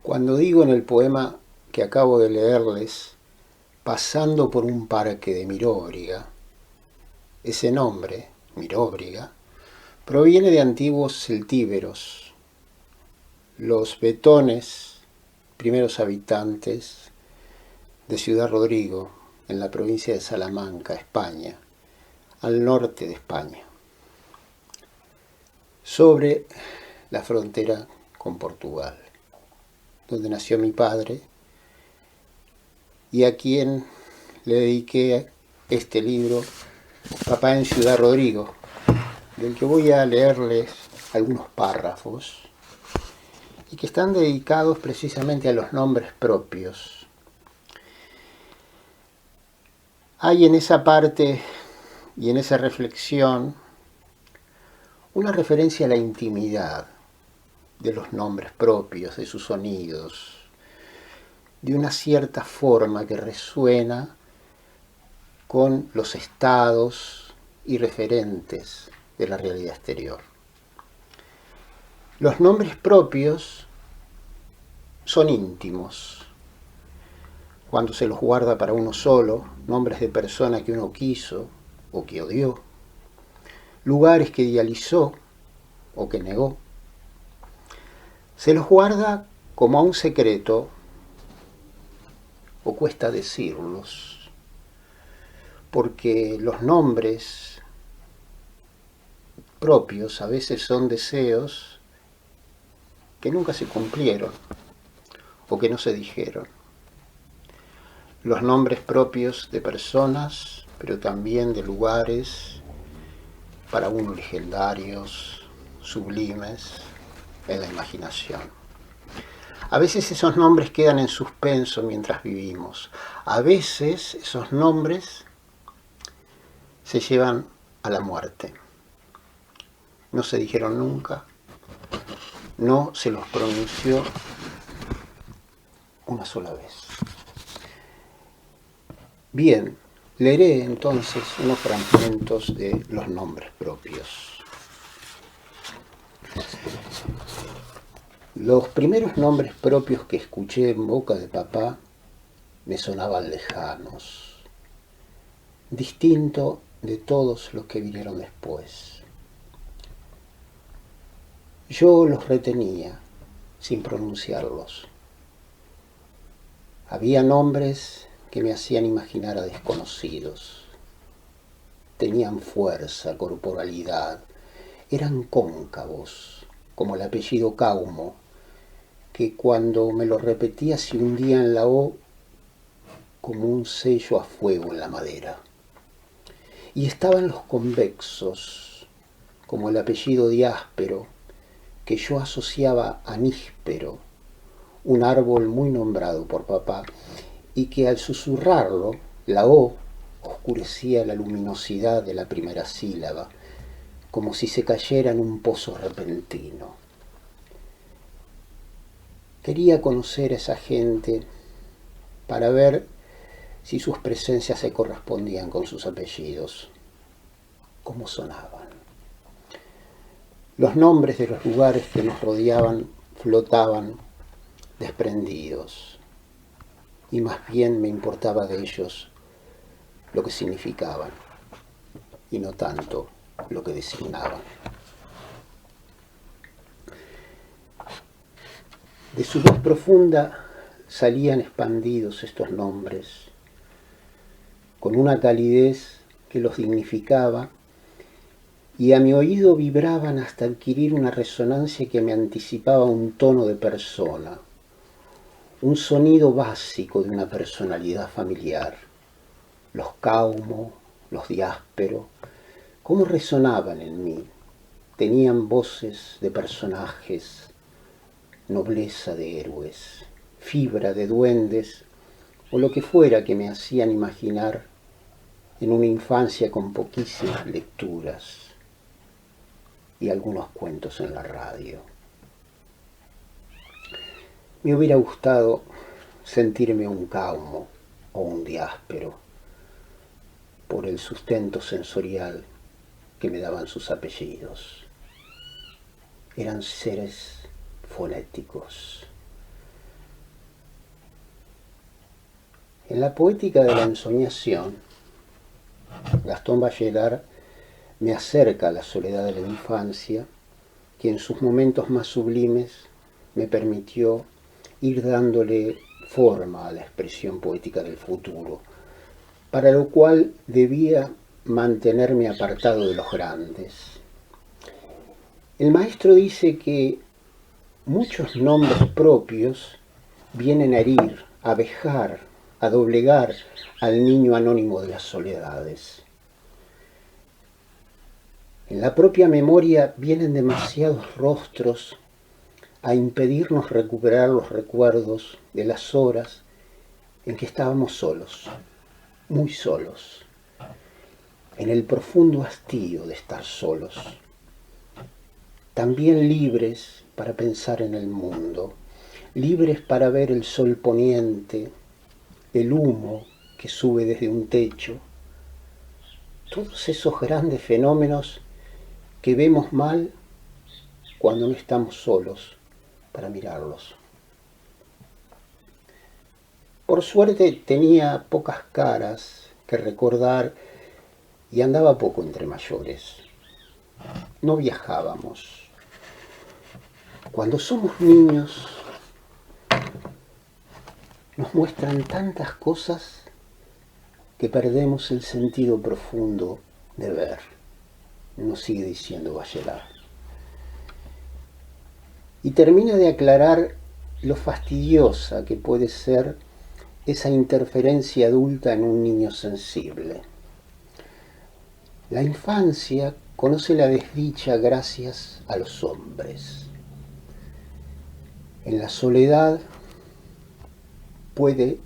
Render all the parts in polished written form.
Cuando digo en el poema que acabo de leerles, pasando por un parque de Miróbriga, ese nombre, Miróbriga, proviene de antiguos celtíberos, los betones, primeros habitantes de Ciudad Rodrigo, en la provincia de Salamanca, España, al norte de España, sobre la frontera con Portugal, donde nació mi padre y a quien le dediqué este libro, Papá en Ciudad Rodrigo, del que voy a leerles algunos párrafos y que están dedicados precisamente a los nombres propios. Hay en esa parte y en esa reflexión una referencia a la intimidad de los nombres propios, de sus sonidos, de una cierta forma que resuena con los estados y referentes de la realidad exterior. Los nombres propios son íntimos, cuando se los guarda para uno solo, nombres de personas que uno quiso o que odió, lugares que idealizó o que negó. Se los guarda como a un secreto o cuesta decirlos, porque los nombres propios a veces son deseos que nunca se cumplieron o que no se dijeron. Los nombres propios de personas, pero también de lugares, para uno legendarios, sublimes, en la imaginación. A veces esos nombres quedan en suspenso mientras vivimos. A veces esos nombres se llevan a la muerte. No se dijeron nunca, no se los pronunció una sola vez. Bien, leeré entonces unos fragmentos de los nombres propios. Los primeros nombres propios que escuché en boca de papá me sonaban lejanos, distinto de todos los que vinieron después. Yo los retenía sin pronunciarlos. Había nombres que me hacían imaginar a desconocidos. Tenían fuerza, corporalidad, eran cóncavos, como el apellido Caumo, que cuando me lo repetía se hundía en la O como un sello a fuego en la madera. Y estaban los convexos, como el apellido Diáspero, que yo asociaba a níspero, un árbol muy nombrado por papá, y que al susurrarlo, la O oscurecía la luminosidad de la primera sílaba, como si se cayera en un pozo repentino. Quería conocer a esa gente para ver si sus presencias se correspondían con sus apellidos, cómo sonaban. Los nombres de los lugares que nos rodeaban flotaban desprendidos, y más bien me importaba de ellos lo que significaban, y no tanto lo que designaban. De su voz profunda salían expandidos estos nombres, con una calidez que los dignificaba, y a mi oído vibraban hasta adquirir una resonancia que me anticipaba un tono de persona, un sonido básico de una personalidad familiar. Los Caumo, los Diáspero, ¿cómo resonaban en mí? Tenían voces de personajes, nobleza de héroes, fibra de duendes, o lo que fuera que me hacían imaginar en una infancia con poquísimas lecturas y algunos cuentos en la radio. Me hubiera gustado sentirme un Caumo o un Diáspero por el sustento sensorial que me daban sus apellidos. Eran seres fonéticos, En la poética de la ensoñación, Gastón Bachelard me acerca a la soledad de la infancia, que en sus momentos más sublimes me permitió ir dándole forma a la expresión poética del futuro, para lo cual debía mantenerme apartado de los grandes. El maestro dice que muchos nombres propios vienen a herir, a vejar, a doblegar al niño anónimo de las soledades. En la propia memoria vienen demasiados rostros a impedirnos recuperar los recuerdos de las horas en que estábamos solos, muy solos, en el profundo hastío de estar solos, también libres para pensar en el mundo, libres para ver el sol poniente, el humo que sube desde un techo, todos esos grandes fenómenos que vemos mal cuando no estamos solos para mirarlos. Por suerte tenía pocas caras que recordar y andaba poco entre mayores. No viajábamos. Cuando somos niños nos muestran tantas cosas que perdemos el sentido profundo de ver, nos sigue diciendo Bachelard. Y termina de aclarar lo fastidiosa que puede ser esa interferencia adulta en un niño sensible. La infancia conoce la desdicha gracias a los hombres. En la soledad puede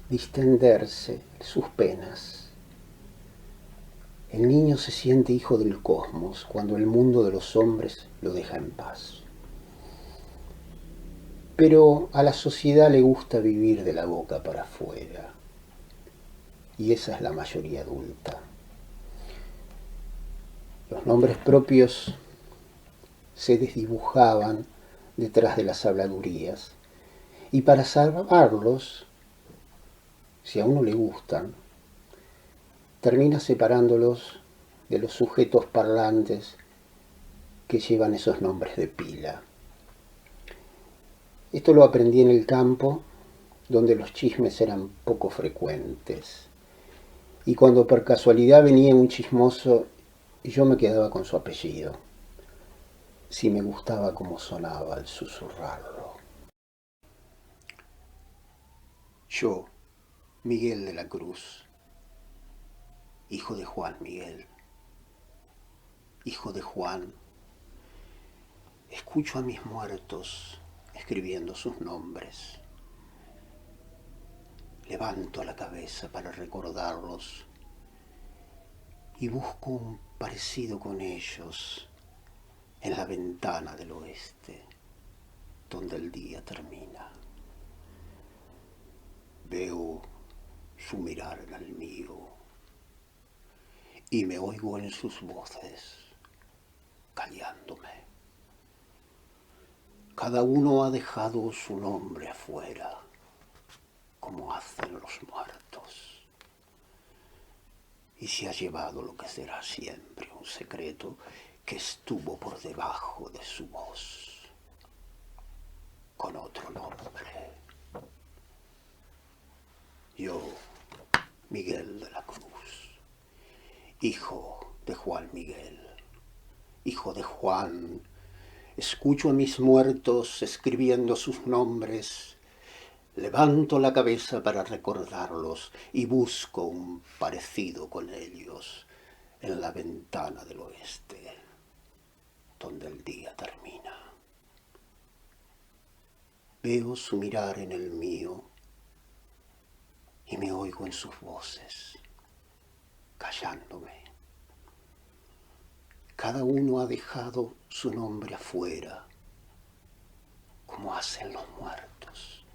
distenderse sus penas. El niño se siente hijo del cosmos cuando el mundo de los hombres lo deja en paz. Pero a la sociedad le gusta vivir de la boca para afuera. Y esa es la mayoría adulta. Los nombres propios se desdibujaban detrás de las habladurías. Y para salvarlos, si a uno le gustan, termina separándolos de los sujetos parlantes que llevan esos nombres de pila. Esto lo aprendí en el campo, donde los chismes eran poco frecuentes. Y cuando por casualidad venía un chismoso, yo me quedaba con su apellido, si me gustaba cómo sonaba al susurrarlo. Yo, Miguel de la Cruz, hijo de Juan Miguel, hijo de Juan, escucho a mis muertos escribiendo sus nombres. Levanto la cabeza para recordarlos y busco un parecido con ellos en la ventana del oeste, donde el día termina. Veo su mirar en el mío y me oigo en sus voces, callándome. Cada uno ha dejado su nombre afuera, como hacen los muertos, y se ha llevado lo que será siempre un secreto que estuvo por debajo de su voz, con otro nombre. Yo, Miguel de la Cruz, hijo de Juan Miguel, hijo de Juan, escucho a mis muertos escribiendo sus nombres, levanto la cabeza para recordarlos y busco un parecido con ellos en la ventana del oeste, donde el día termina. Veo su mirar en el mío y me oigo en sus voces, callándome. Cada uno ha dejado su nombre afuera, como hacen los muertos,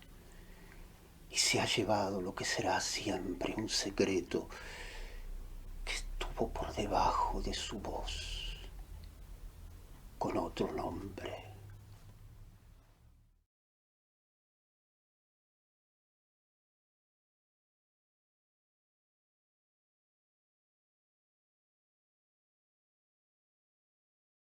y se ha llevado lo que será siempre un secreto que estuvo por debajo de su voz, con otro nombre.